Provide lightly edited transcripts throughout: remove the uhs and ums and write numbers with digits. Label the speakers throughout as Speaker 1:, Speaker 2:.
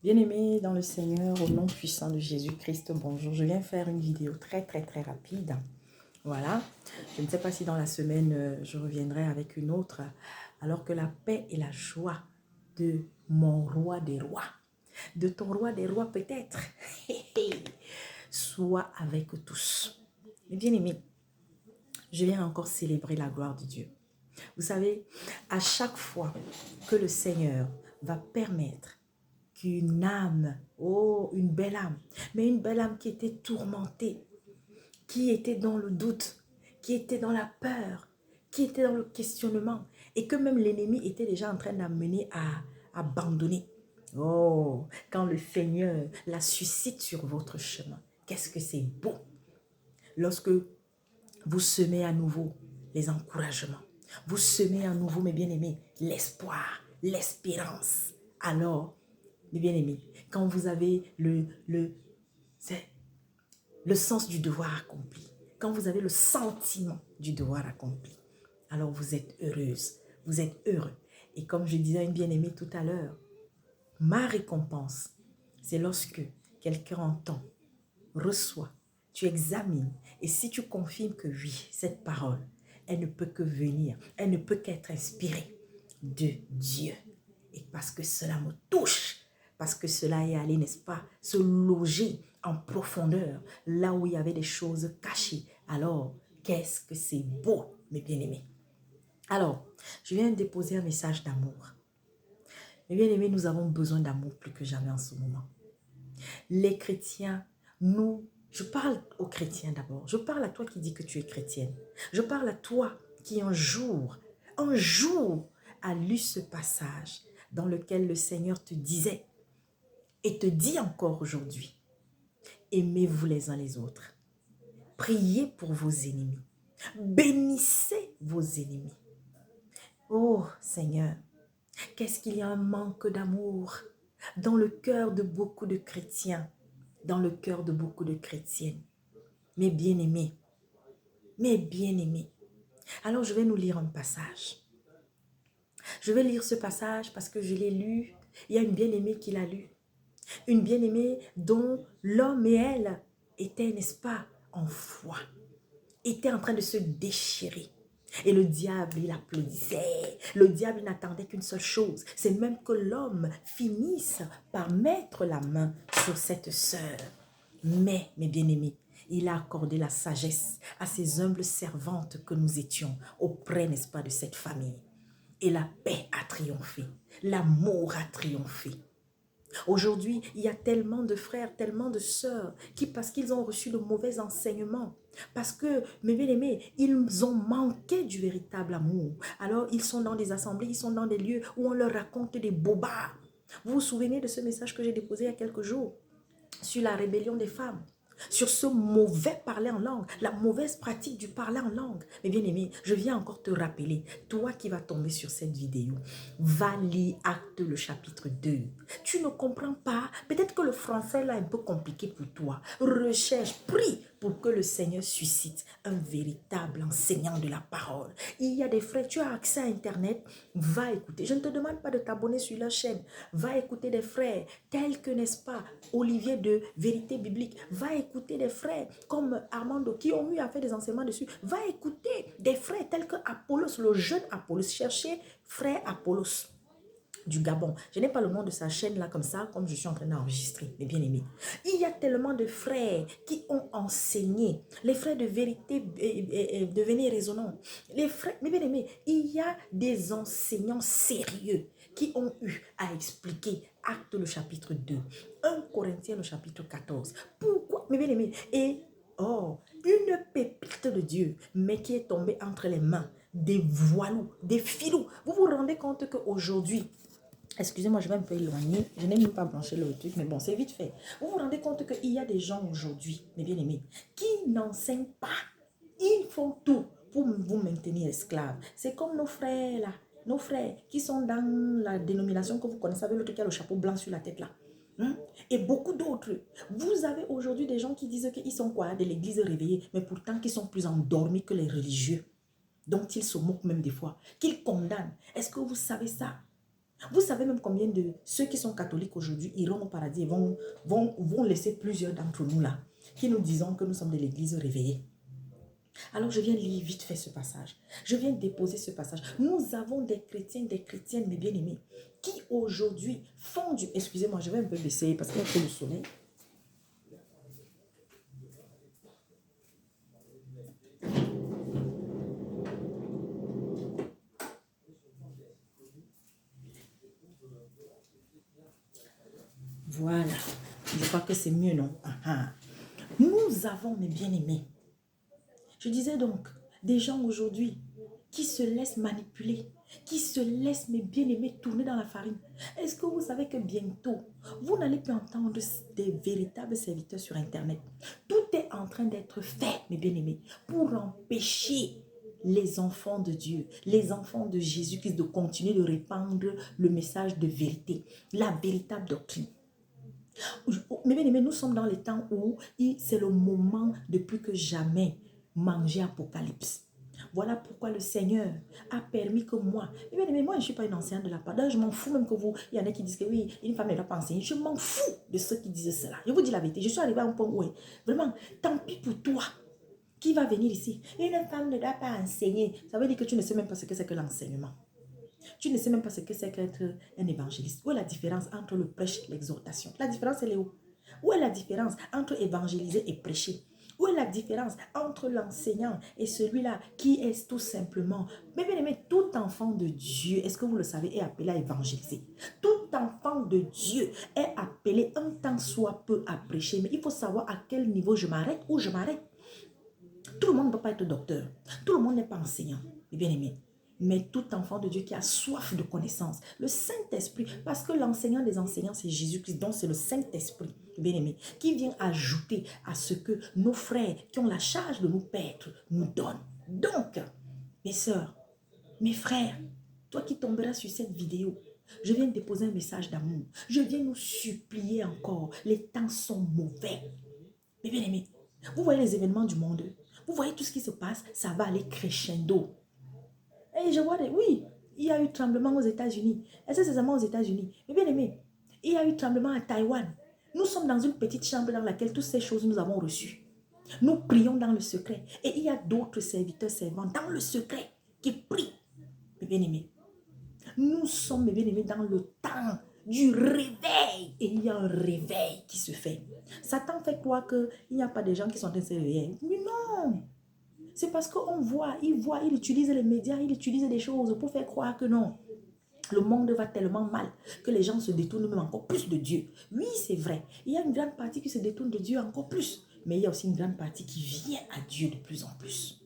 Speaker 1: Bien-aimés dans le Seigneur, au nom puissant de Jésus-Christ, bonjour. Je viens faire une vidéo très rapide. Voilà. Je ne sais pas si dans la semaine, je reviendrai avec une autre. Alors que la paix et la joie de mon roi des rois, de ton roi des rois peut-être, soit avec tous. Mais bien-aimés, je viens encore célébrer la gloire de Dieu. Vous savez, à chaque fois que le Seigneur va permettre qu'une âme, oh, une belle âme, mais une belle âme qui était tourmentée, qui était dans le doute, qui était dans la peur, qui était dans le questionnement, et que même l'ennemi était déjà en train d'amener à abandonner. Oh, quand le Seigneur la suscite sur votre chemin, qu'est-ce que c'est beau lorsque vous semez à nouveau les encouragements, vous semez à nouveau, mes bien-aimés, l'espoir, l'espérance. Alors, mes bien-aimés, quand vous avez le sens du devoir accompli, quand vous avez le sentiment du devoir accompli, alors vous êtes heureuse, vous êtes heureux. Et comme je disais à une bien-aimée tout à l'heure, ma récompense, c'est lorsque quelqu'un entend, reçoit, tu examines, et si tu confirmes que oui, cette parole, elle ne peut que venir, elle ne peut qu'être inspirée de Dieu. Et parce que cela me touche, parce que cela est allé, n'est-ce pas, se loger en profondeur, là où il y avait des choses cachées. Alors, qu'est-ce que c'est beau, mes bien-aimés. Alors, je viens de déposer un message d'amour. Mes bien-aimés, nous avons besoin d'amour plus que jamais en ce moment. Les chrétiens, je parle aux chrétiens d'abord. Je parle à toi qui dis que tu es chrétienne. Je parle à toi qui un jour, a lu ce passage dans lequel le Seigneur te disait et te dit encore aujourd'hui, aimez-vous les uns les autres. Priez pour vos ennemis. Bénissez vos ennemis. Oh Seigneur, qu'est-ce qu'il y a un manque d'amour dans le cœur de beaucoup de chrétiens, dans le cœur de beaucoup de chrétiennes. Mes bien-aimés, mes bien-aimés. Alors je vais nous lire un passage. Je vais lire ce passage parce que je l'ai lu. Il y a une bien-aimée qui l'a lu. Une bien-aimée dont l'homme et elle étaient, n'est-ce pas, en foi. Étaient en train de se déchirer. Et le diable, il applaudissait. Le diable n'attendait qu'une seule chose. C'est même que l'homme finisse par mettre la main sur cette sœur. Mais, mes bien-aimés, il a accordé la sagesse à ces humbles servantes que nous étions auprès, n'est-ce pas, de cette famille. Et la paix a triomphé. L'amour a triomphé. Aujourd'hui, il y a tellement de frères, tellement de sœurs qui, parce qu'ils ont reçu de mauvais enseignements, parce que, mes bien-aimés, ils ont manqué du véritable amour. Alors, ils sont dans des assemblées, ils sont dans des lieux où on leur raconte des bobards. Vous vous souvenez de ce message que j'ai déposé il y a quelques jours sur la rébellion des femmes, sur ce mauvais parler en langue, la mauvaise pratique du parler en langue. Mais bien aimé, je viens encore te rappeler, toi qui vas tomber sur cette vidéo, va lire Actes le chapitre 2. Tu ne comprends pas, peut-être que le français là est un peu compliqué pour toi. Recherche, prie pour que le Seigneur suscite un véritable enseignant de la parole. Il y a des frères, tu as accès à Internet, va écouter. Je ne te demande pas de t'abonner sur leur chaîne. Va écouter des frères tels que, n'est-ce pas, Olivier de Vérité Biblique. Va écouter des frères comme Armando qui ont eu à faire des enseignements dessus. Va écouter des frères tels que Apollos, le jeune Apollos. Cherchez frère Apollos du Gabon. Je n'ai pas le nom de sa chaîne là comme ça, comme je suis en train d'enregistrer, mes bien-aimés. Il y a tellement de frères qui ont enseigné. Les frères de vérité, devenez raisonnants. Les frères, mes bien-aimés, il y a des enseignants sérieux qui ont eu à expliquer Actes le chapitre 2, 1 Corinthiens le chapitre 14. Pourquoi, mes bien-aimés? Et, oh, une pépite de Dieu, mais qui est tombée entre les mains des voilous, des filous. Vous vous rendez compte qu'aujourd'hui, excusez-moi, je vais un peu éloigner. Je n'ai même pas blanchi le truc, mais bon, c'est vite fait. Vous vous rendez compte qu'il y a des gens aujourd'hui, mes bien-aimés, qui n'enseignent pas. Ils font tout pour vous maintenir esclaves. C'est comme nos frères là, nos frères qui sont dans la dénomination que vous connaissez, avec le truc qui a le chapeau blanc sur la tête là. Et beaucoup d'autres. Vous avez aujourd'hui des gens qui disent qu'ils sont quoi, de l'église réveillée, mais pourtant qui sont plus endormis que les religieux, dont ils se moquent même des fois, qu'ils condamnent. Est-ce que vous savez ça? Vous savez même combien de ceux qui sont catholiques aujourd'hui iront au paradis et vont laisser plusieurs d'entre nous là, qui nous disons que nous sommes de l'église réveillée. Alors je viens lire vite fait ce passage. Je viens déposer ce passage. Nous avons des chrétiens, des chrétiennes, mes bien-aimés, qui aujourd'hui font du... Excusez-moi, je vais un peu baisser parce qu'il y a trop le soleil. Voilà. Je crois que c'est mieux, non? Nous avons, mes bien-aimés, je disais donc, des gens aujourd'hui qui se laissent manipuler, qui se laissent, mes bien-aimés, tourner dans la farine. Est-ce que vous savez que bientôt, vous n'allez plus entendre des véritables serviteurs sur Internet? Tout est en train d'être fait, mes bien-aimés, pour empêcher les enfants de Dieu, les enfants de Jésus-Christ de continuer de répandre le message de vérité, la véritable doctrine. Mes bien-aimés, nous sommes dans les temps où c'est le moment de plus que jamais manger Apocalypse. Voilà pourquoi le Seigneur a permis que moi, mes bien-aimés, moi je ne suis pas une enseignante de la parole. Je m'en fous même que vous, il y en a qui disent que oui, une femme ne doit pas enseigner. Je m'en fous de ceux qui disent cela. Je vous dis la vérité, je suis arrivée à un point où, vraiment, tant pis pour toi qui va venir ici. Une femme ne doit pas enseigner. Ça veut dire que tu ne sais même pas ce que c'est que l'enseignement. Tu ne sais même pas ce que c'est qu'être un évangéliste. Où est la différence entre le prêche et l'exhortation? La différence, elle est où? Où est la différence entre évangéliser et prêcher? Où est la différence entre l'enseignant et celui-là qui est tout simplement... Mais bien aimé, tout enfant de Dieu, est-ce que vous le savez, est appelé à évangéliser? Tout enfant de Dieu est appelé un temps soit peu à prêcher. Mais il faut savoir à quel niveau je m'arrête ou je m'arrête. Tout le monde ne peut pas être docteur. Tout le monde n'est pas enseignant. Bien aimé. Mais tout enfant de Dieu qui a soif de connaissance, le Saint-Esprit, parce que l'enseignant des enseignants, c'est Jésus-Christ, donc c'est le Saint-Esprit, bien-aimé, qui vient ajouter à ce que nos frères qui ont la charge de nous paître nous donnent. Donc, mes sœurs, mes frères, toi qui tomberas sur cette vidéo, je viens déposer un message d'amour. Je viens nous supplier encore. Les temps sont mauvais. Mais bien-aimé, vous voyez les événements du monde, vous voyez tout ce qui se passe, ça va aller crescendo. Et je vois, oui, il y a eu tremblement aux États-Unis. Est-ce que c'est seulement aux États-Unis? Mais bien aimé, il y a eu tremblement à Taïwan. Nous sommes dans une petite chambre dans laquelle toutes ces choses nous avons reçues. Nous prions dans le secret. Et il y a d'autres serviteurs servants dans le secret qui prient. Mais bien aimé, nous sommes, bien aimés, dans le temps du réveil. Et il y a un réveil qui se fait. Satan fait croire qu'il n'y a pas de gens qui sont en train de se réveiller. Mais non! C'est parce qu'on voit, il utilise les médias, il utilise des choses pour faire croire que non. Le monde va tellement mal que les gens se détournent même encore plus de Dieu. Oui, c'est vrai. Il y a une grande partie qui se détourne de Dieu encore plus. Mais il y a aussi une grande partie qui vient à Dieu de plus en plus.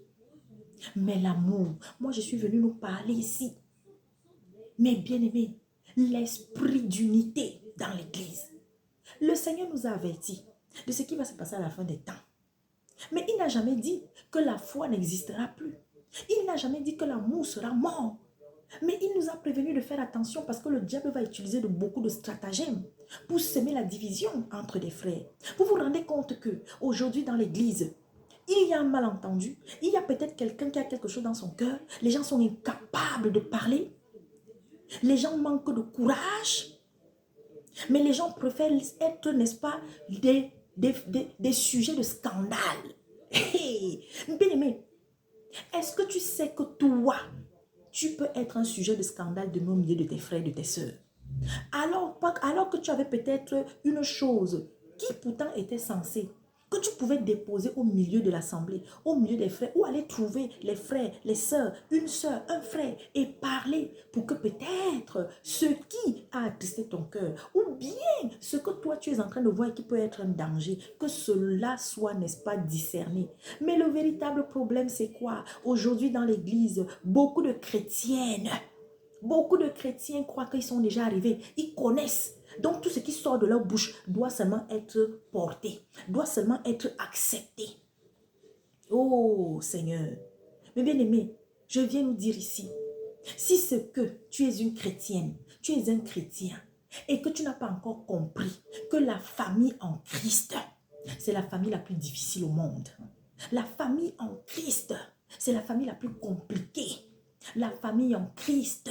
Speaker 1: Mais l'amour, moi je suis venue nous parler ici. Mais bien aimés, l'esprit d'unité dans l'église. Le Seigneur nous a avertis de ce qui va se passer à la fin des temps. Mais il n'a jamais dit que la foi n'existera plus. Il n'a jamais dit que l'amour sera mort. Mais il nous a prévenu de faire attention parce que le diable va utiliser beaucoup de stratagèmes pour semer la division entre des frères. Vous vous rendez compte que aujourd'hui dans l'église, il y a un malentendu. Il y a peut-être quelqu'un qui a quelque chose dans son cœur. Les gens sont incapables de parler. Les gens manquent de courage. Mais les gens préfèrent être, n'est-ce pas, des sujets de scandale. Hey, bien aimé, est-ce que tu sais que toi, tu peux être un sujet de scandale de au milieu de tes frères et de tes sœurs? Alors que tu avais peut-être une chose qui pourtant était censée, que tu pouvais déposer au milieu de l'assemblée, au milieu des frères, ou aller trouver les frères, les sœurs, une sœur, un frère, et parler pour que peut-être ce qui a attristé ton cœur, ou bien ce que toi tu es en train de voir et qui peut être un danger, que cela soit, n'est-ce pas, discerné. Mais le véritable problème, c'est quoi? Aujourd'hui dans l'église, beaucoup de chrétiens croient qu'ils sont déjà arrivés, ils connaissent. Donc tout ce qui sort de leur bouche doit seulement être porté, doit seulement être accepté. Oh Seigneur, mais bien aimé, je viens nous dire ici, si c'est que tu es une chrétienne, tu es un chrétien, et que tu n'as pas encore compris que la famille en Christ, c'est la famille la plus difficile au monde. La famille en Christ, c'est la famille la plus compliquée. La famille en Christ,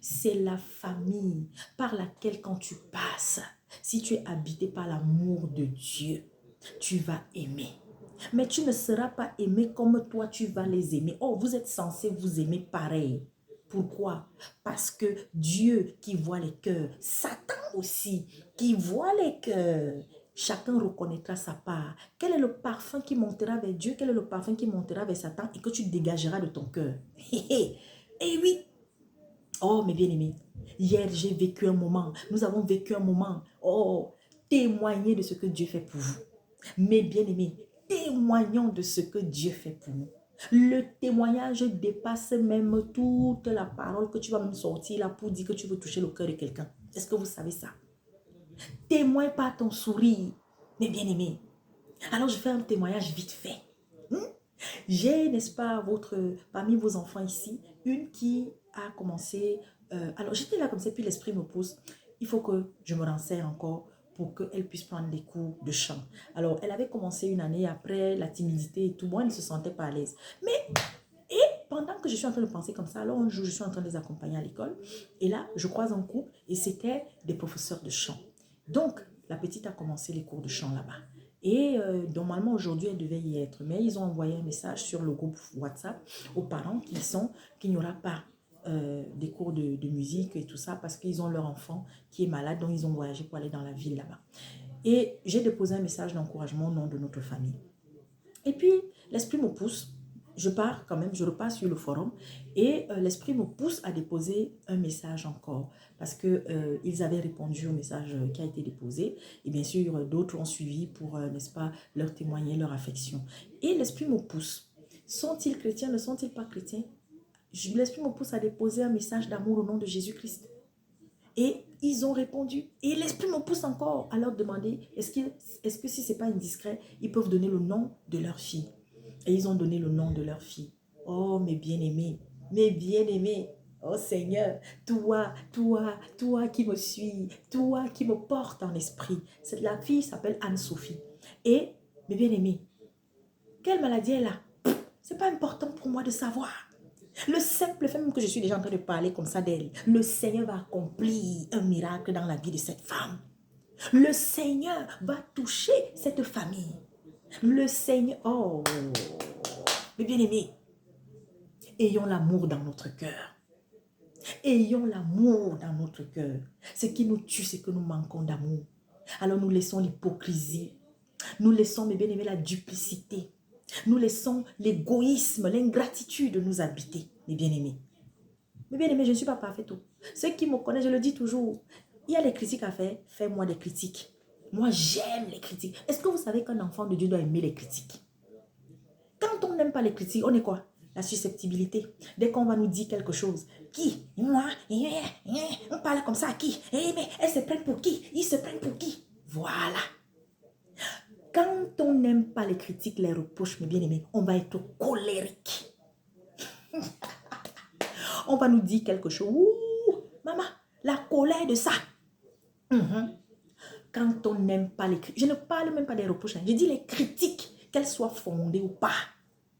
Speaker 1: c'est la famille par laquelle quand tu passes, si tu es habité par l'amour de Dieu, tu vas aimer. Mais tu ne seras pas aimé comme toi, tu vas les aimer. Oh, vous êtes censés vous aimer pareil. Pourquoi? Parce que Dieu qui voit les cœurs, Satan aussi qui voit les cœurs, chacun reconnaîtra sa part. Quel est le parfum qui montera vers Dieu? Quel est le parfum qui montera vers Satan et que tu dégageras de ton cœur? Eh oui! Oh, mes bien-aimés, hier j'ai vécu un moment, nous avons vécu un moment. Oh, témoignez de ce que Dieu fait pour vous. Mes bien-aimés, témoignons de ce que Dieu fait pour nous. Le témoignage dépasse même toute la parole que tu vas même sortir là pour dire que tu veux toucher le cœur de quelqu'un. Est-ce que vous savez ça? Témoigne par ton sourire, mes bien-aimés. Alors je fais un témoignage vite fait. J'ai, n'est-ce pas, parmi vos enfants ici, une qui a commencé... alors j'étais là comme ça, puis l'esprit me pousse. Il faut que je me renseigne encore pour qu'elle puisse prendre des cours de chant. Alors, elle avait commencé une année après, la timidité et tout. Moi, elle ne se sentait pas à l'aise. Mais, et pendant que je suis en train de penser comme ça, alors un jour, je suis en train de les accompagner à l'école. Et là, je croise un couple et c'était des professeurs de chant. Donc, la petite a commencé les cours de chant là-bas. Et normalement, aujourd'hui, elle devait y être. Mais ils ont envoyé un message sur le groupe WhatsApp aux parents qu'il n'y aura pas des cours de musique et tout ça parce qu'ils ont leur enfant qui est malade, donc ils ont voyagé pour aller dans la ville là-bas. Et j'ai déposé un message d'encouragement au nom de notre famille. Et puis, l'esprit me pousse. Je pars quand même, je repars sur le forum et l'esprit me pousse à déposer un message encore parce qu'ils avaient répondu au message qui a été déposé et bien sûr d'autres ont suivi pour, n'est-ce pas, leur témoigner leur affection. Et l'esprit me pousse. Sont-ils chrétiens, ne sont-ils pas chrétiens? L'esprit me pousse à déposer un message d'amour au nom de Jésus-Christ. Et ils ont répondu. Et l'esprit me pousse encore à leur demander, est-ce que si ce n'est pas indiscret, ils peuvent donner le nom de leur fille. Et ils ont donné le nom de leur fille. Oh, mes bien-aimés, oh Seigneur, toi qui me suis, toi qui me portes en esprit. La fille s'appelle Anne-Sophie. Et, mes bien-aimés, quelle maladie elle a? Ce n'est pas important pour moi de savoir. Le simple fait même que je suis déjà en train de parler comme ça d'elle, le Seigneur va accomplir un miracle dans la vie de cette femme. Le Seigneur va toucher cette famille. Le Seigneur, oh, mes bien-aimés, ayons l'amour dans notre cœur. Ayons l'amour dans notre cœur. Ce qui nous tue, c'est que nous manquons d'amour. Alors nous laissons l'hypocrisie. Nous laissons, mes bien-aimés, la duplicité. Nous laissons l'égoïsme, l'ingratitude nous habiter, mes bien-aimés. Mes bien-aimés, je ne suis pas parfaite. Ceux qui me connaissent, je le dis toujours. Il y a des critiques à faire, fais-moi des critiques. Moi, j'aime les critiques. Est-ce que vous savez qu'un enfant de Dieu doit aimer les critiques? Quand on n'aime pas les critiques, on est quoi? La susceptibilité. Dès qu'on va nous dire quelque chose, qui? Moi? On parle comme ça à qui? Mais elles se prennent pour qui? Ils se prennent pour qui? Voilà. Quand on n'aime pas les critiques, les reproches, mes bien-aimés, on va être colérique. On va nous dire quelque chose. Ouh, maman, la colère de ça. Quand on n'aime pas les critiques, je ne parle même pas des reproches, je dis les critiques, qu'elles soient fondées ou pas.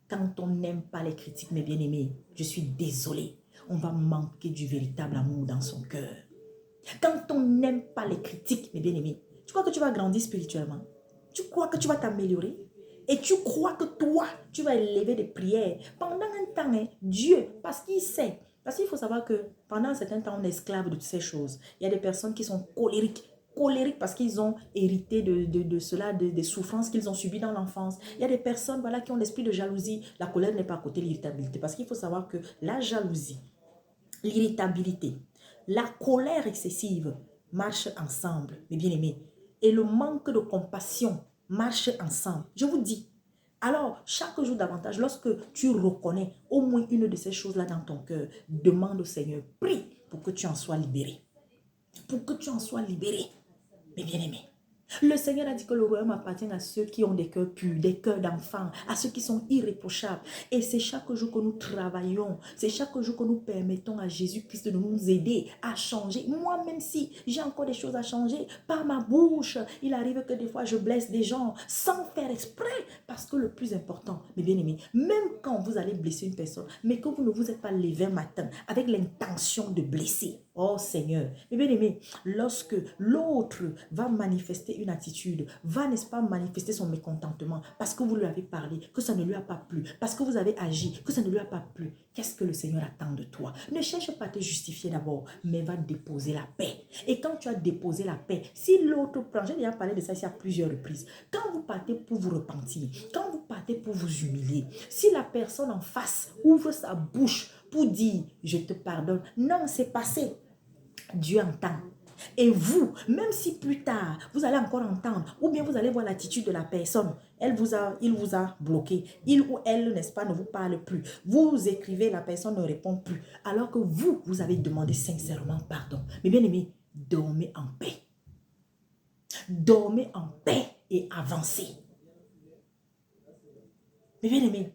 Speaker 1: Quand on n'aime pas les critiques, mes bien-aimés, je suis désolée, on va manquer du véritable amour dans son cœur. Quand on n'aime pas les critiques, mes bien-aimés, tu crois que tu vas grandir spirituellement? Tu crois que tu vas t'améliorer? Et tu crois que toi, tu vas élever des prières pendant un temps, Dieu, parce qu'il sait. Parce qu'il faut savoir que pendant un certain temps, on est esclave de toutes ces choses. Il y a des personnes qui sont colériques parce qu'ils ont hérité de cela, des souffrances qu'ils ont subies dans l'enfance. Il y a des personnes voilà, qui ont l'esprit de jalousie. La colère n'est pas à côté de l'irritabilité. Parce qu'il faut savoir que la jalousie, l'irritabilité, la colère excessive marchent ensemble, mes bien-aimés. Et le manque de compassion marche ensemble. Je vous dis, alors, chaque jour davantage, lorsque tu reconnais au moins une de ces choses-là dans ton cœur, demande au Seigneur, prie pour que tu en sois libéré. Pour que tu en sois libéré, mes bien-aimés. Le Seigneur a dit que le royaume appartient à ceux qui ont des cœurs purs, des cœurs d'enfants, à ceux qui sont irréprochables. Et c'est chaque jour que nous travaillons, c'est chaque jour que nous permettons à Jésus-Christ de nous aider à changer. Moi, même si j'ai encore des choses à changer, par ma bouche, il arrive que des fois je blesse des gens sans faire exprès. Parce que le plus important, mes bien-aimés, même quand vous allez blesser une personne, mais que vous ne vous êtes pas levé un matin avec l'intention de blesser. Oh Seigneur, mes bien-aimés, lorsque l'autre va manifester une attitude, va, n'est-ce pas, manifester son mécontentement parce que vous lui avez parlé, que ça ne lui a pas plu, parce que vous avez agi, que ça ne lui a pas plu, qu'est-ce que le Seigneur attend de toi? Ne cherche pas à te justifier d'abord, mais va déposer la paix. Et quand tu as déposé la paix, si l'autre prend, j'ai déjà parlé de ça ici à plusieurs reprises, quand vous partez pour vous repentir, quand vous partez pour vous humilier, si la personne en face ouvre sa bouche pour dire « je te pardonne », non, c'est passé. Dieu entend. Et vous, même si plus tard, vous allez encore entendre, ou bien vous allez voir l'attitude de la personne, il vous a bloqué, il ou elle, n'est-ce pas, ne vous parle plus. Vous écrivez, la personne ne répond plus, alors que vous avez demandé sincèrement pardon. Mais bien aimé, dormez en paix. Dormez en paix et avancez. Mais bien aimé,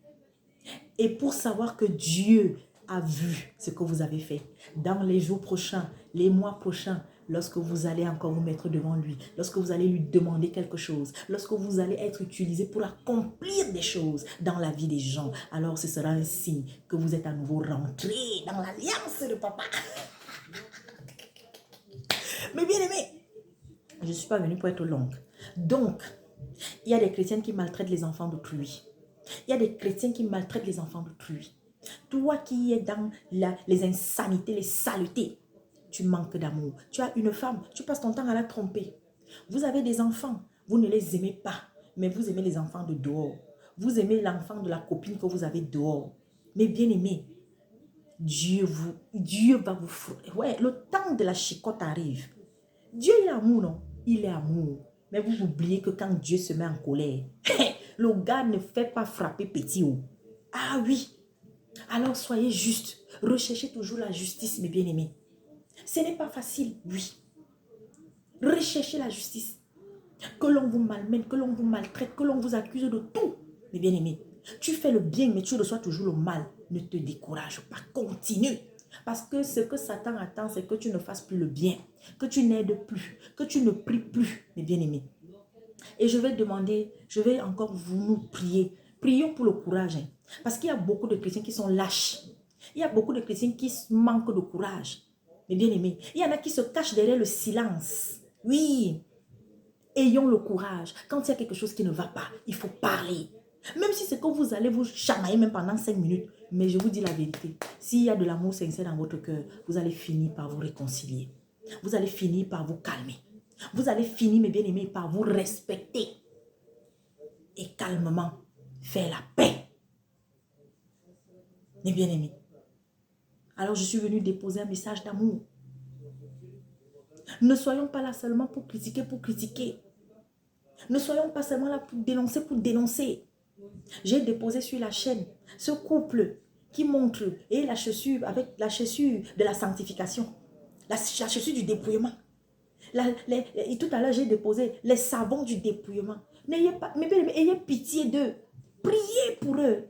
Speaker 1: et pour savoir que Dieu a vu ce que vous avez fait, dans les jours prochains, les mois prochains, lorsque vous allez encore vous mettre devant lui, lorsque vous allez lui demander quelque chose, lorsque vous allez être utilisé pour accomplir des choses dans la vie des gens, alors ce sera un signe que vous êtes à nouveau rentré dans l'alliance de papa. Mais bien aimé, je ne suis pas venue pour être longue. Donc, il y a des chrétiens qui maltraitent les enfants d'autrui. Il y a des chrétiens qui maltraitent les enfants d'autrui. Toi qui es dans les insanités, les saletés, tu manques d'amour. Tu as une femme, tu passes ton temps à la tromper. Vous avez des enfants, vous ne les aimez pas, mais vous aimez les enfants de dehors. Vous aimez l'enfant de la copine que vous avez dehors. Mais bien aimé, Dieu va vous... Ouais, le temps de la chicotte arrive. Dieu est amour, non? Il est amour. Mais vous oubliez que quand Dieu se met en colère, le gars ne fait pas frapper petit haut. Ah oui. Alors soyez juste. Recherchez toujours la justice, mes bien-aimés. Ce n'est pas facile, oui. Recherchez la justice. Que l'on vous malmène, que l'on vous maltraite, que l'on vous accuse de tout, mes bien-aimés. Tu fais le bien, mais tu reçois toujours le mal. Ne te décourage pas. Continue. Parce que ce que Satan attend, c'est que tu ne fasses plus le bien, que tu n'aides plus, que tu ne pries plus, mes bien-aimés. Et je vais encore nous prier. Prions pour le courage. Hein, parce qu'il y a beaucoup de chrétiens qui sont lâches. Il y a beaucoup de chrétiens qui manquent de courage. Mais bien aimés, il y en a qui se cachent derrière le silence. Oui, ayons le courage. Quand il y a quelque chose qui ne va pas, il faut parler. Même si c'est que vous allez vous chamailler même pendant 5 minutes. Mais je vous dis la vérité. S'il y a de l'amour sincère dans votre cœur, vous allez finir par vous réconcilier. Vous allez finir par vous calmer. Vous allez finir, mes bien-aimés, par vous respecter. Et calmement faire la paix. Mes bien-aimés. Alors je suis venue déposer un message d'amour. Ne soyons pas là seulement pour critiquer, pour critiquer. Ne soyons pas seulement là pour dénoncer, pour dénoncer. J'ai déposé sur la chaîne ce couple qui montre et la chaussure avec la chaussure de la sanctification. La chaussure du dépouillement. Et tout à l'heure, j'ai déposé les savons du dépouillement. Ayez pitié d'eux. Priez pour eux.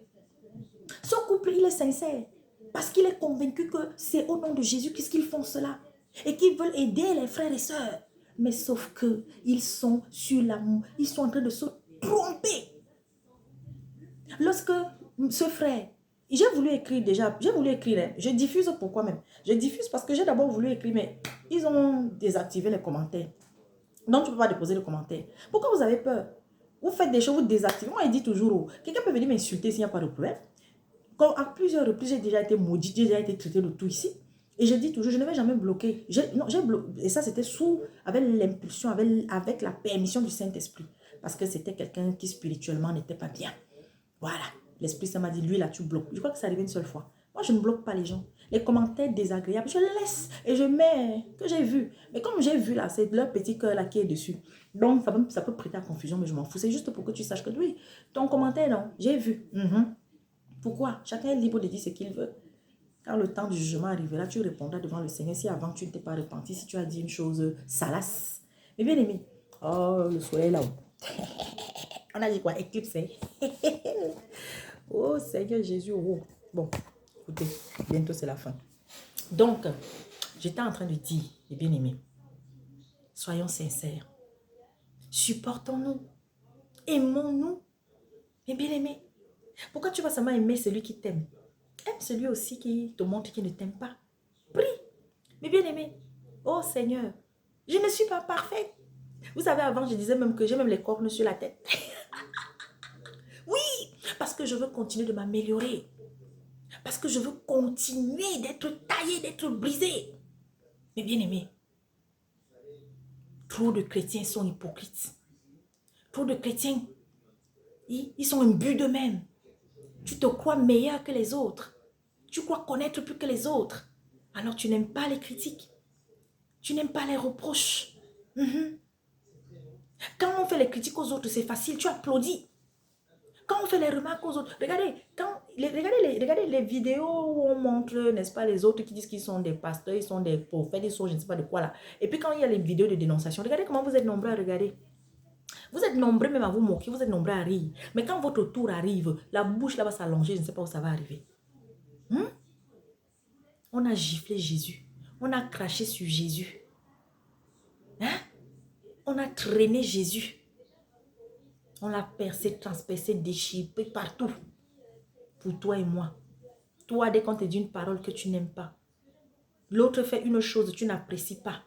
Speaker 1: Ce couple, il est sincère. Parce qu'il est convaincu que c'est au nom de Jésus-Christ qu'ils font cela. Et qu'ils veulent aider les frères et sœurs. Mais sauf que ils sont sur l'amour. Ils sont en train de se tromper. Lorsque ce frère, j'ai voulu écrire déjà, je diffuse pourquoi même. Je diffuse parce que j'ai d'abord voulu écrire, mais ils ont désactivé les commentaires. Donc, tu ne peux pas déposer les commentaires. Pourquoi vous avez peur? Vous faites des choses, vous désactivez. Moi, je dis toujours, quelqu'un peut venir m'insulter s'il n'y a pas de problème. Comme à plusieurs reprises, j'ai déjà été maudit, j'ai déjà été traité de tout ici. Et je dis toujours, je ne vais jamais bloquer. Et ça, c'était avec l'impulsion, avec la permission du Saint-Esprit. Parce que c'était quelqu'un qui spirituellement n'était pas bien. Voilà. L'Esprit ça m'a dit, lui là, tu bloques. Je crois que ça arrive une seule fois. Moi, je ne bloque pas les gens. Les commentaires désagréables, je les laisse. Et je mets que j'ai vu. Mais comme j'ai vu là, c'est leur petit cœur là qui est dessus. Donc, ça peut prêter à confusion, mais je m'en fous. C'est juste pour que tu saches que oui, ton commentaire, non, j'ai vu. Pourquoi? Chacun est libre de dire ce qu'il veut. Quand le temps du jugement arrivera, tu répondras devant le Seigneur. Si avant tu ne t'es pas repenti, si tu as dit une chose salace. Mais bien aimé, Oh, le soleil là-haut. On a dit quoi? Éclipse. Hein? Oh, Seigneur Jésus. Oh. Bon, écoutez, bientôt c'est la fin. Donc, j'étais en train de dire, les bien-aimés, soyons sincères. Supportons-nous. Aimons-nous. Mes bien-aimés. Pourquoi tu vas seulement aimer celui qui t'aime? Aime celui aussi qui te montre qu'il ne t'aime pas. Prie. Mes bien-aimés. Oh Seigneur, je ne suis pas parfaite. Vous savez, avant, je disais même que j'ai même les cornes sur la tête. Oui, parce que je veux continuer de m'améliorer. Parce que je veux continuer d'être taillé, d'être brisé. Mais bien aimé, trop de chrétiens sont hypocrites. Trop de chrétiens, ils sont imbus d'eux-mêmes. Tu te crois meilleur que les autres. Tu crois connaître plus que les autres. Alors tu n'aimes pas les critiques. Tu n'aimes pas les reproches. Quand on fait les critiques aux autres, c'est facile. Tu applaudis. Quand on fait les remarques aux autres, regardez les vidéos où on montre, n'est-ce pas, les autres qui disent qu'ils sont des pasteurs, ils sont des prophètes, ils sont je ne sais pas de quoi là. Et puis quand il y a les vidéos de dénonciation, regardez comment vous êtes nombreux à regarder. Vous êtes nombreux même à vous moquer, vous êtes nombreux à rire. Mais quand votre tour arrive, la bouche là va s'allonger, je ne sais pas où ça va arriver. On a giflé Jésus. On a craché sur Jésus. On a traîné Jésus. On l'a percé, transpercé, déchiré partout. Pour toi et moi. Toi, dès qu'on te dit une parole que tu n'aimes pas. L'autre fait une chose que tu n'apprécies pas.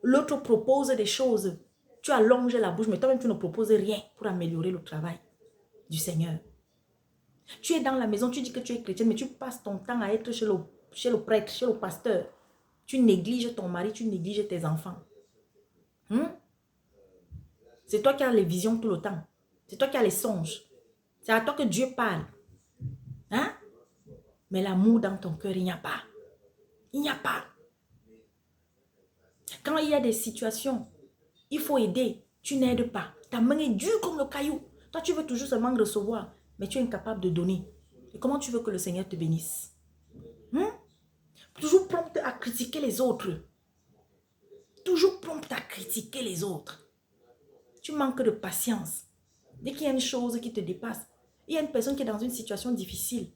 Speaker 1: L'autre propose des choses. Tu allonges la bouche, mais toi-même, tu ne proposes rien pour améliorer le travail du Seigneur. Tu es dans la maison, tu dis que tu es chrétienne, mais tu passes ton temps à être chez le prêtre, chez le pasteur. Tu négliges ton mari, tu négliges tes enfants. C'est toi qui as les visions tout le temps. C'est toi qui as les songes. C'est à toi que Dieu parle. Mais l'amour dans ton cœur, il n'y a pas. Il n'y a pas. Quand il y a des situations, il faut aider. Tu n'aides pas. Ta main est dure comme le caillou. Toi, tu veux toujours seulement recevoir, mais tu es incapable de donner. Et comment tu veux que le Seigneur te bénisse? Toujours prompte à critiquer les autres. Toujours prompte à critiquer les autres. Tu manques de patience. Dès qu'il y a une chose qui te dépasse, il y a une personne qui est dans une situation difficile.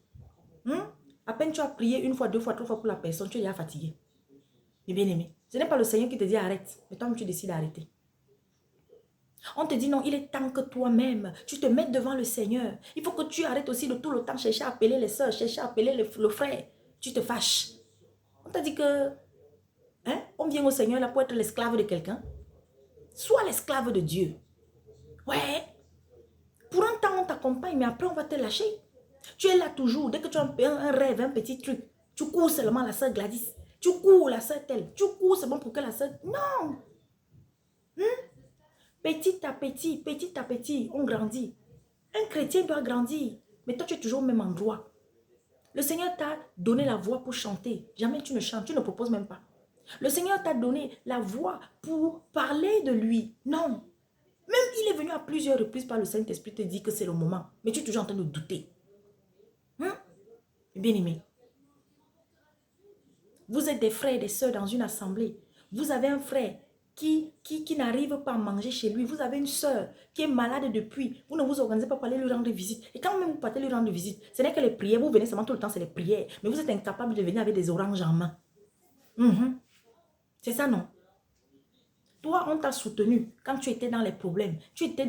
Speaker 1: À peine tu as prié une fois, deux fois, trois fois pour la personne, tu es déjà fatigué. Mais bien aimé, ce n'est pas le Seigneur qui te dit arrête, mais toi-même tu décides d'arrêter. On te dit non, il est temps que toi-même, tu te mettes devant le Seigneur. Il faut que tu arrêtes aussi de tout le temps chercher à appeler les soeurs, chercher à appeler le frère. Tu te fâches. On t'a dit que on vient au Seigneur là pour être l'esclave de quelqu'un. Sois l'esclave de Dieu. Ouais. Pour un temps, on t'accompagne, mais après, on va te lâcher. Tu es là toujours. Dès que tu as un rêve, un petit truc, tu cours seulement la sœur Gladys. Tu cours la sœur telle. Tu cours seulement pour que la sœur... Non. Petit à petit, on grandit. Un chrétien doit grandir. Mais toi, tu es toujours au même endroit. Le Seigneur t'a donné la voix pour chanter. Jamais tu ne chantes, tu ne proposes même pas. Le Seigneur t'a donné la voix pour parler de lui. Non. Même il est venu à plusieurs reprises par le Saint-Esprit te dire que c'est le moment. Mais tu es toujours en train de douter. Bien-aimé. Vous êtes des frères et des sœurs dans une assemblée. Vous avez un frère qui n'arrive pas à manger chez lui. Vous avez une sœur qui est malade depuis. Vous ne vous organisez pas pour aller lui rendre visite. Et quand même vous partez lui rendre visite, ce n'est que les prières. Vous venez seulement tout le temps, c'est les prières. Mais vous êtes incapable de venir avec des oranges en main. C'est ça, non? Toi, on t'a soutenu quand tu étais dans les problèmes. Tu étais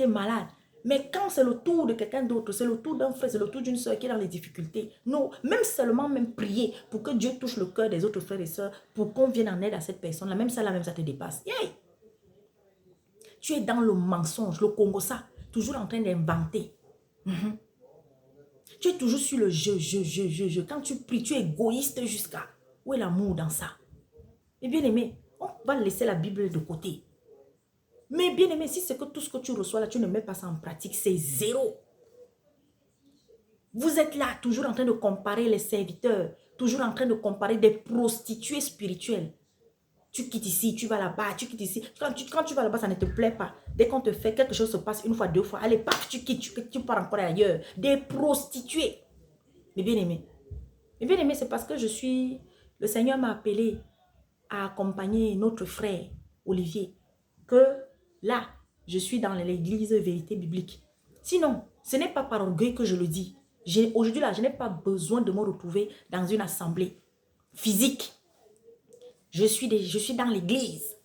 Speaker 1: malade. Mais quand c'est le tour de quelqu'un d'autre, c'est le tour d'un frère, c'est le tour d'une soeur qui est dans les difficultés. Non, même seulement prier pour que Dieu touche le cœur des autres frères et sœurs, pour qu'on vienne en aide à cette personne-là, même ça te dépasse. Yeah. Tu es dans le mensonge, le Congo, ça, toujours en train d'inventer. Tu es toujours sur le je. Quand tu pries, tu es égoïste jusqu'à... Où est l'amour dans ça? Et bien aimé, on va laisser la Bible de côté. Mais bien aimé, si c'est que tout ce que tu reçois là, tu ne mets pas ça en pratique, c'est zéro. Vous êtes là, toujours en train de comparer les serviteurs, toujours en train de comparer des prostituées spirituelles. Tu quittes ici, tu vas là-bas, tu quittes ici. Quand tu vas là-bas, ça ne te plaît pas. Dès qu'on te fait quelque chose se passe une fois, deux fois, allez, paf, tu quittes, tu pars encore ailleurs. Des prostituées. Mais bien aimé. Mais bien aimé, c'est parce que le Seigneur m'a appelé à accompagner notre frère Olivier, que là, je suis dans l'église Vérité Biblique. Sinon, ce n'est pas par orgueil que je le dis. Aujourd'hui, là, je n'ai pas besoin de me retrouver dans une assemblée physique. Je suis dans l'église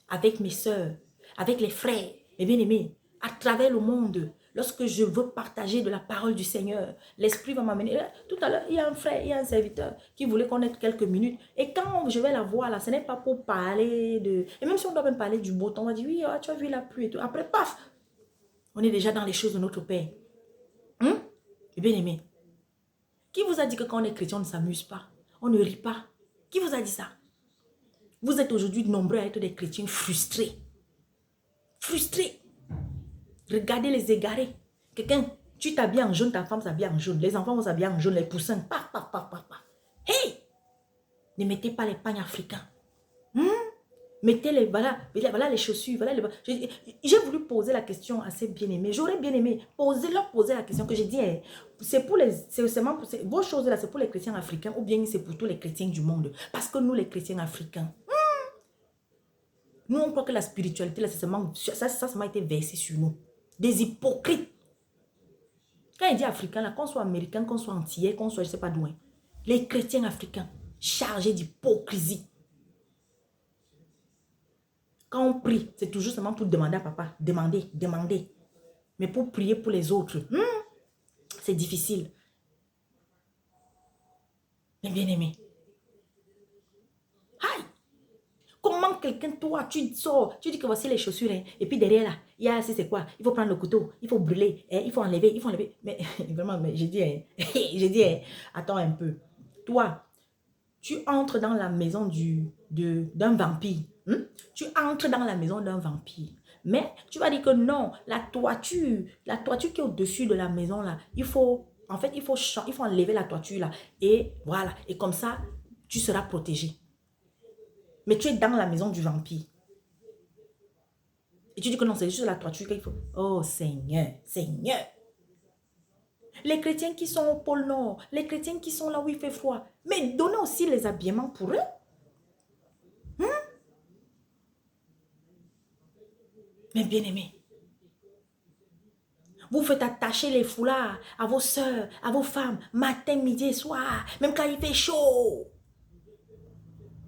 Speaker 1: avec mes soeurs, avec les frères, mes bien-aimés, à travers le monde. Lorsque je veux partager de la parole du Seigneur, l'Esprit va m'amener. Tout à l'heure, il y a un frère, il y a un serviteur qui voulait connaître quelques minutes. Et quand je vais la voir, là, ce n'est pas pour parler de... Et même si on doit même parler du beau temps, on va dire, oui, tu as vu la pluie et tout. Après, paf, on est déjà dans les choses de notre Père. Et bien aimé, qui vous a dit que quand on est chrétien, on ne s'amuse pas? On ne rit pas? Qui vous a dit ça? Vous êtes aujourd'hui nombreux à être des chrétiens frustrés. Frustrés. Regardez les égarés. Quelqu'un, tu t'habilles en jaune, ta femme s'habille en jaune. Les enfants vont s'habiller en jaune, les poussins. Paf, paf, paf, paf, paf. Hey! Ne mettez pas les pagnes africains. Mettez les, voilà les chaussures. Voilà les... J'ai voulu poser la question à ces bien-aimés. J'aurais bien aimé leur poser la question que j'ai dit. C'est pour seulement pour vos choses là, c'est pour les chrétiens africains ou bien c'est pour tous les chrétiens du monde. Parce que nous, les chrétiens africains, nous, on croit que la spiritualité, là, ça m'a été versé sur nous. Des hypocrites. Quand il dit africain, là, qu'on soit américain, qu'on soit antillais, qu'on soit je ne sais pas d'où. Les chrétiens africains, chargés d'hypocrisie. Quand on prie, c'est toujours seulement pour demander à papa. Demander, demander. Mais pour prier pour les autres, c'est difficile. Mais bien aimé. Aïe! Comment quelqu'un, toi, tu sors, tu dis que voici les chaussures, hein, et puis derrière là, il y a, c'est quoi? Il faut prendre le couteau, il faut brûler, hein, il faut enlever, Mais vraiment, mais j'ai dit, attends un peu. Toi, tu entres dans la maison d'un vampire. Tu entres dans la maison d'un vampire. Mais tu vas dire que non, la toiture qui est au-dessus de la maison là, il faut enlever la toiture là. Et voilà, et comme ça, tu seras protégé. Mais tu es dans la maison du vampire. Et tu dis que non, c'est juste la toiture qu'il faut. Oh Seigneur, Seigneur. Les chrétiens qui sont au pôle Nord, les chrétiens qui sont là où il fait froid, mais donnez aussi les habillements pour eux. Mais bien aimé, vous faites attacher les foulards à vos soeurs, à vos femmes, matin, midi et soir, même quand il fait chaud.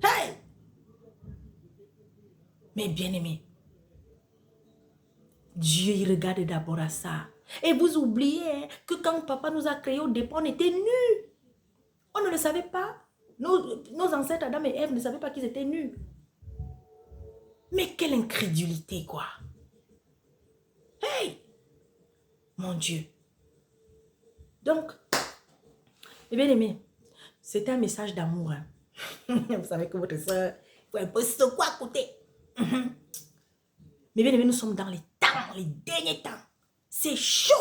Speaker 1: Hey! Mais bien aimé, Dieu, il regarde d'abord à ça. Et vous oubliez que quand papa nous a créés au départ, on était nus. On ne le savait pas. Nos ancêtres Adam et Ève ne savaient pas qu'ils étaient nus. Mais quelle incrédulité, quoi. Hey! Mon Dieu. Donc, bien aimé, c'était un message d'amour. Hein. Vous savez que votre soeur, il faut un peu secouer à côté. Mais bien aimé, nous sommes dans les temps, les derniers temps. C'est chaud.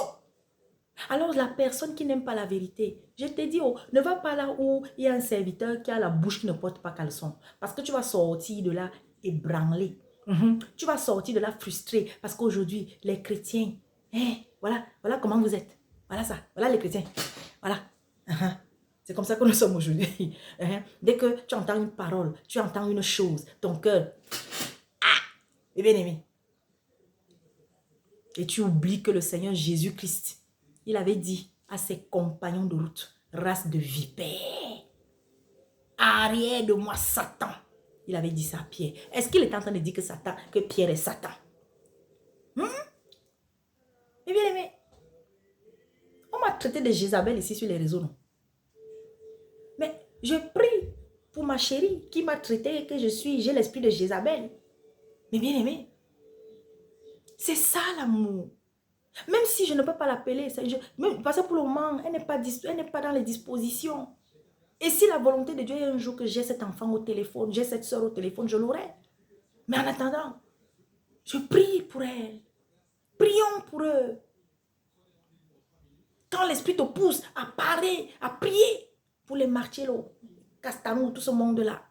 Speaker 1: Alors la personne qui n'aime pas la vérité, je te dis, oh, ne va pas là où il y a un serviteur qui a la bouche qui ne porte pas caleçon. Parce que tu vas sortir de là ébranlé. Tu vas sortir de là frustré. Parce qu'aujourd'hui, les chrétiens, voilà comment vous êtes. Voilà ça, voilà les chrétiens. Voilà. C'est comme ça que nous sommes aujourd'hui. Dès que tu entends une parole, tu entends une chose, ton cœur, est bien aimé. Et tu oublies que le Seigneur Jésus-Christ, il avait dit à ses compagnons de route, race de vipères, arrière de moi Satan. Il avait dit ça à Pierre. Est-ce qu'il est en train de dire que Pierre est Satan? Eh bien aimé, on m'a traité de Jézabel ici sur les réseaux, non? Mais je prie pour ma chérie qui m'a traité que j'ai l'esprit de Jézabel. Mais bien aimé, c'est ça l'amour. Même si je ne peux pas l'appeler, parce que pour le moment, elle n'est pas dans les dispositions. Et si la volonté de Dieu est un jour que j'ai cet enfant au téléphone, j'ai cette soeur au téléphone, je l'aurai. Mais en attendant, je prie pour elle. Prions pour eux. Quand l'esprit te pousse à parler, à prier pour les Marcello, Castano, tout ce monde-là.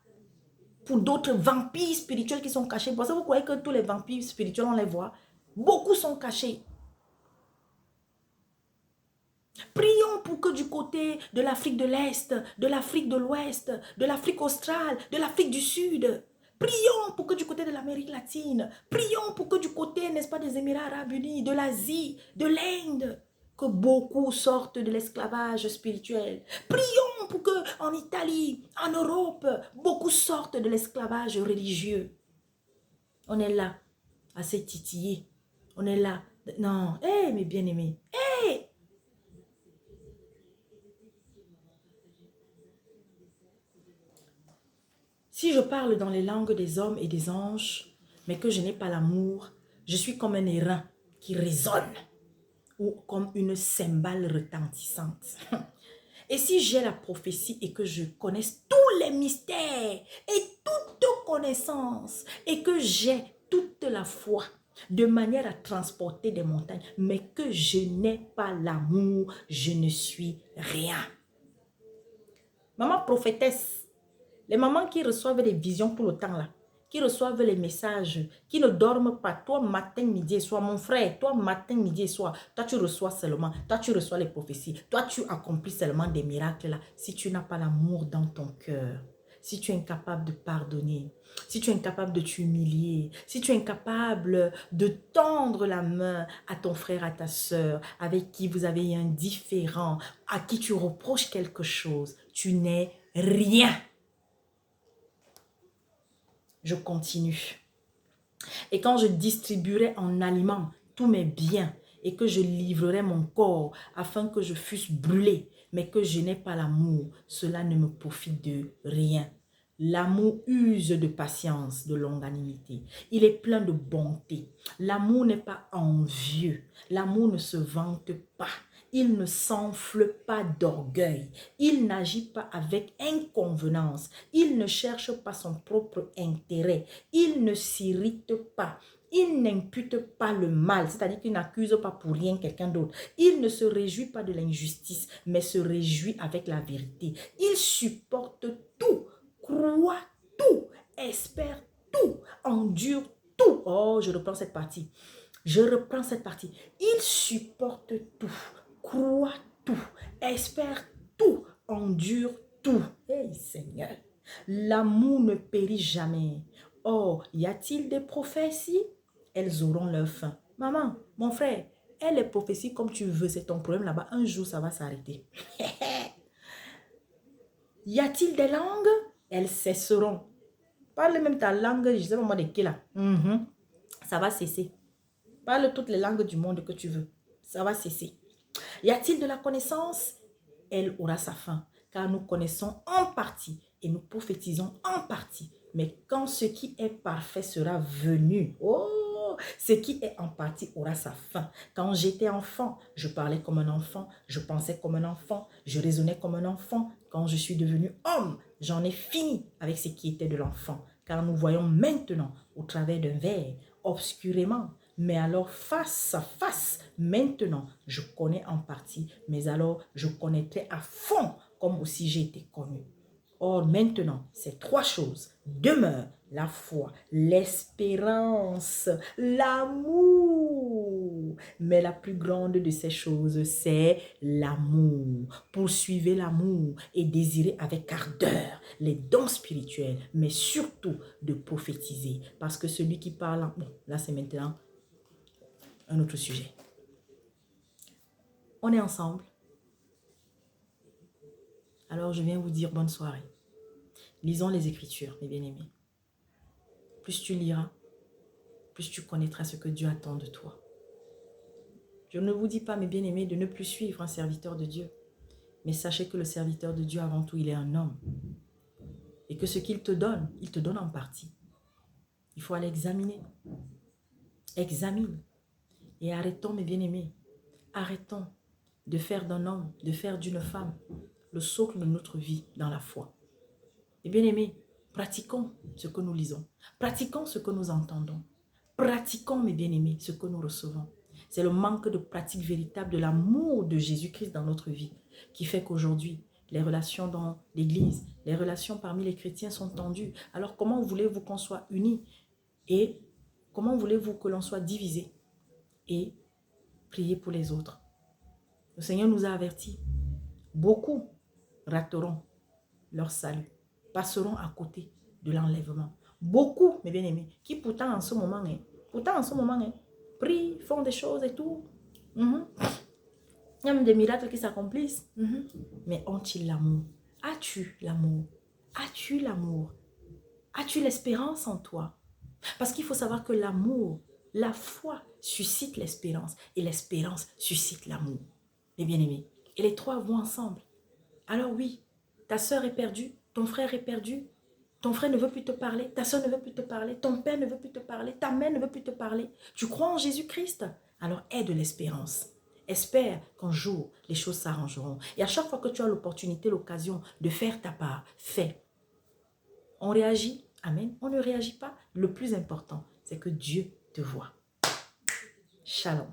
Speaker 1: Pour d'autres vampires spirituels qui sont cachés. Parce que vous croyez que tous les vampires spirituels, on les voit. Beaucoup sont cachés. Prions pour que du côté de l'Afrique de l'Est, de l'Afrique de l'Ouest, de l'Afrique australe, de l'Afrique du Sud, Prions pour que du côté de l'Amérique latine, prions pour que du côté, n'est-ce pas, des Émirats arabes unis, de l'Asie, de l'Inde, que beaucoup sortent de l'esclavage spirituel. Prions pour que en Italie, en Europe, beaucoup sortent de l'esclavage religieux. On est là, assez titillés. On est là. Non, hé, mes bien-aimés, hé! Si je parle dans les langues des hommes et des anges, mais que je n'ai pas l'amour, je suis comme un airain qui résonne ou comme une cymbale retentissante. Et si j'ai la prophétie et que je connaisse tous les mystères et toute connaissance et que j'ai toute la foi de manière à transporter des montagnes, mais que je n'ai pas l'amour, je ne suis rien. Maman prophétesse, les mamans qui reçoivent des visions tout le temps là, qui reçoivent les messages, qui ne dorment pas, toi matin, midi et soir, mon frère, toi matin, midi et soir, toi tu reçois seulement, toi tu reçois les prophéties, toi tu accomplis seulement des miracles là. Si tu n'as pas l'amour dans ton cœur, si tu es incapable de pardonner, si tu es incapable de t'humilier, si tu es incapable de tendre la main à ton frère, à ta soeur, avec qui vous avez un différend, à qui tu reproches quelque chose, tu n'es rien. Je continue. Et quand je distribuerai en aliment tous mes biens et que je livrerai mon corps afin que je fusse brûlé, mais que je n'ai pas l'amour, cela ne me profite de rien. L'amour use de patience, de longanimité. Il est plein de bonté. L'amour n'est pas envieux. L'amour ne se vante pas. Il ne s'enfle pas d'orgueil. Il n'agit pas avec inconvenance. Il ne cherche pas son propre intérêt. Il ne s'irrite pas. Il n'impute pas le mal, c'est-à-dire qu'il n'accuse pas pour rien quelqu'un d'autre. Il ne se réjouit pas de l'injustice, mais se réjouit avec la vérité. Il supporte tout, croit tout, espère tout, endure tout. Oh, je reprends cette partie. Je reprends cette partie. Il supporte tout, croit tout, espère tout, endure tout. Hey Seigneur, l'amour ne périt jamais. Oh, y a-t-il des prophéties? Elles auront leur fin. Maman, mon frère, elle les prophéties comme tu veux, c'est ton problème là-bas. Un jour, ça va s'arrêter. Y a-t-il des langues? Elles cesseront. Parle même ta langue, je ne sais pas moi de qui là. Ça va cesser. Parle toutes les langues du monde que tu veux. Ça va cesser. Y a-t-il de la connaissance? Elle aura sa fin. Car nous connaissons en partie et nous prophétisons en partie. Mais quand ce qui est parfait sera venu, oh, ce qui est en partie aura sa fin. Quand j'étais enfant, je parlais comme un enfant, je pensais comme un enfant, je raisonnais comme un enfant. Quand je suis devenu homme, j'en ai fini avec ce qui était de l'enfant. Car nous voyons maintenant au travers d'un verre, obscurément. Mais alors face à face, maintenant, je connais en partie, mais alors je connaîtrai à fond comme aussi j'ai été connu. Or maintenant, ces trois choses demeurent: la foi, l'espérance, l'amour. Mais la plus grande de ces choses, c'est l'amour. Poursuivez l'amour et désirez avec ardeur les dons spirituels, mais surtout de prophétiser. Parce que celui qui parle, bon, là c'est maintenant un autre sujet. On est ensemble. Alors je viens vous dire bonne soirée. Lisons les Écritures, mes bien-aimés. Plus tu liras, plus tu connaîtras ce que Dieu attend de toi. Je ne vous dis pas, mes bien-aimés, de ne plus suivre un serviteur de Dieu. Mais sachez que le serviteur de Dieu, avant tout, il est un homme. Et que ce qu'il te donne en partie. Il faut aller examiner. Examine. Et arrêtons, mes bien-aimés, arrêtons de faire d'un homme, de faire d'une femme le socle de notre vie dans la foi. Et bien aimés, pratiquons ce que nous lisons. Pratiquons ce que nous entendons. Pratiquons, mes bien-aimés, ce que nous recevons. C'est le manque de pratique véritable de l'amour de Jésus-Christ dans notre vie qui fait qu'aujourd'hui, les relations dans l'église, les relations parmi les chrétiens sont tendues. Alors comment voulez-vous qu'on soit unis? Et comment voulez-vous que l'on soit divisé? Et prier pour les autres. Le Seigneur nous a avertis. Beaucoup rateront leur salut, passeront à côté de l'enlèvement. Beaucoup, mes bien-aimés, qui pourtant en ce moment, prient, font des choses et tout. Il y a même des miracles qui s'accomplissent. Mais ont-ils l'amour? As-tu l'amour? As-tu l'amour? As-tu l'espérance en toi? Parce qu'il faut savoir que l'amour, la foi suscite l'espérance et l'espérance suscite l'amour. Mes bien-aimés. Et les trois vont ensemble. Alors oui, ta soeur est perdue, ton frère est perdu, ton frère ne veut plus te parler, ta soeur ne veut plus te parler, ton père ne veut plus te parler, ta mère ne veut plus te parler. Tu crois en Jésus-Christ? Alors aie de l'espérance. Espère qu'un jour, les choses s'arrangeront. Et à chaque fois que tu as l'opportunité, l'occasion de faire ta part, fais. On réagit, amen. On ne réagit pas. Le plus important, c'est que Dieu te voit. Shalom.